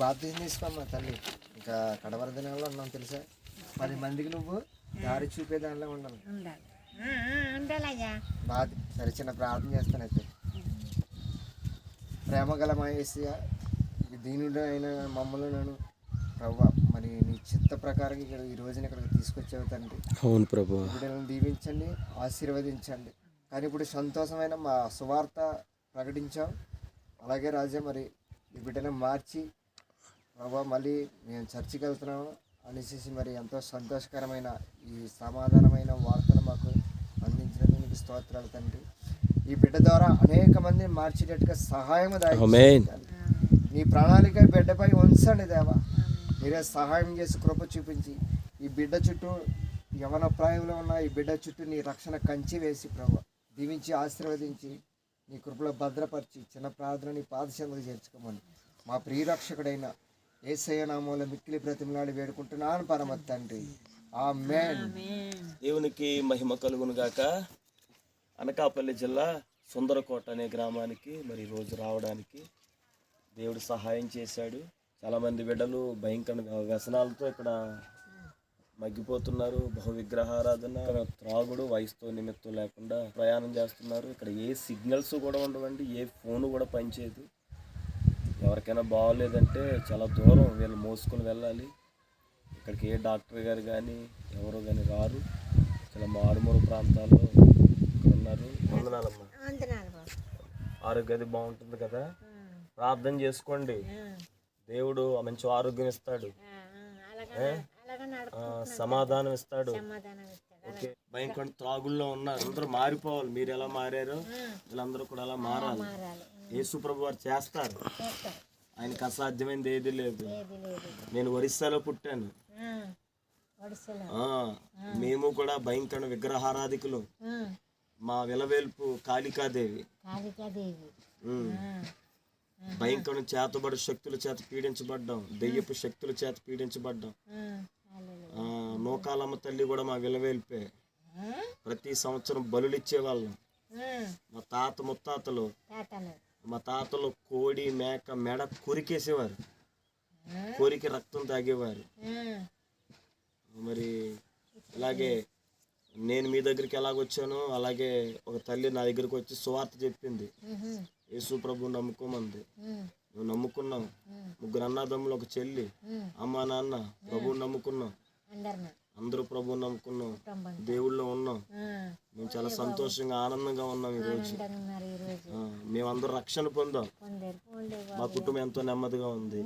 బాప్తిజం తీసుకోమ్మా తల్లి. ఇంకా కడవర దినాల్లో ఉన్నాం తెలుసా. 10 మందికి నువ్వు దారి చూపే దానిలో ఉండాలి. బాధ సరే, చిన్న ప్రార్థన చేస్తానైతే. ప్రేమ గల మా యేసయ్య, దీనిలో అయిన మమ్మల్ని నేను ప్రభు మరి నీ చిత్త ప్రకారం ఇక్కడ ఈ రోజున ఇక్కడికి తీసుకొచ్చావు తండ్రి. అవును ప్రభు. బిడ్డలను దీవించండి, ఆశీర్వదించండి. కానీ ఇప్పుడు సంతోషమైన మా సువార్త ప్రకటించాం. అలాగే రాజా మరి ఈ బిడ్డను మార్చి ప్రభా మళ్ళీ మేము చర్చికి వెళ్తున్నాము అనేసి మరి ఎంతో సంతోషకరమైన ఈ సమాధానమైన వార్తను మాకు అందించినందుకు మీకు స్తోత్రాలు తండ్రి. ఈ బిడ్డ ద్వారా అనేక మందిని మార్చేటట్టుగా సహాయం నీ ప్రణాళిక బిడ్డపై ఉంచండి దేవా. మీరే సహాయం చేసి కృప చూపించి ఈ బిడ్డ చుట్టూ యవన ప్రాయంలో ఉన్న ఈ బిడ్డ చుట్టూ నీ రక్షణ కంచి వేసి ప్రభు దీవించి ఆశీర్వదించి నీ కృపలో భద్రపరిచి చిన్న ప్రార్థన నీ పాదశంలో చేర్చుకోమని మా ప్రియరక్షకుడైన యేసయ్య నామములో మిక్కిలి బ్రతిమలాడి వేడుకుంటున్నాను పరమ తండ్రి. ఆమేన్. దేవునికి మహిమ కలుగును గాక. అనకాపల్లి జిల్లా సుందరకోట అనే గ్రామానికి మరి రోజు రావడానికి దేవుడు సహాయం చేశాడు. చాలామంది బిడ్డలు భయంకర వ్యసనాలతో ఇక్కడ మగ్గిపోతున్నారు. బహు విగ్రహారాధన, త్రాగుడు, వయసుతో నిమిత్తం లేకుండా ప్రయాణం చేస్తున్నారు. ఇక్కడ ఏ సిగ్నల్స్ కూడా ఉండవండి, ఏ ఫోన్ కూడా పనిచేయదు. ఎవరికైనా బాగోలేదంటే చాలా దూరం వీళ్ళు మోసుకొని వెళ్ళాలి. ఇక్కడికి ఏ డాక్టర్ గారు కానీ ఎవరు కానీ రారు. చాలా మారుమూల ప్రాంతాల్లో ఇక్కడ ఉన్నారు. వందనాలమ్మా. ఆరోగ్యం బాగుంటుంది కదా, ప్రార్థన చేసుకోండి, దేవుడు మంచి ఆరోగ్యం ఇస్తాడు, సమాధానం ఇస్తాడు. ఓకే, భయంకర త్రాగుల్లో ఉన్నారు, అందరూ మారిపోవాలి. మీరు ఎలా మారారో వీళ్ళందరూ కూడా అలా మారాలి. యేసు ప్రభు వారు చేస్తారు, ఆయనకు అసాధ్యమైనది ఏది లేదు. నేను ఒరిస్సాలో పుట్టాను. మేము కూడా భయంకర విగ్రహారాధికులు. మా విలవేల్పు కాళికాదేవి. భయంకర చేతబడి శక్తుల చేత పీడించబడ్డాం, దెయ్యపు శక్తుల చేత పీడించబడ్డాం. నూకాలమ్మ తల్లి కూడా మా విలవేల్పే. ప్రతి సంవత్సరం బలులు ఇచ్చేవాళ్ళం. మా తాత ముత్తాతలు, మా తాతలు కోడి మేక మెడ కొరికేసేవారు, కోరికి రక్తం తాగేవారు. మరి అలాగే నేను మీ దగ్గరికి ఎలాగొచ్చానో అలాగే ఒక తల్లి నా దగ్గరికి వచ్చి సువార్త చెప్పింది. యేసు ప్రభు నమ్ముకోమంది. నువ్వు నమ్ముకున్నాం. 3 అన్నదమ్ములు, ఒక చెల్లి, అమ్మ నాన్న ప్రభువుని నమ్ముకున్నాం. అందరూ ప్రభువుని నమ్ముకున్నాం, దేవుళ్ళో ఉన్నాం. మేము చాలా సంతోషంగా ఆనందంగా ఉన్నాం ఈరోజు. మేమందరూ రక్షణ పొందాం. మా కుటుంబం ఎంతో నెమ్మదిగా ఉంది.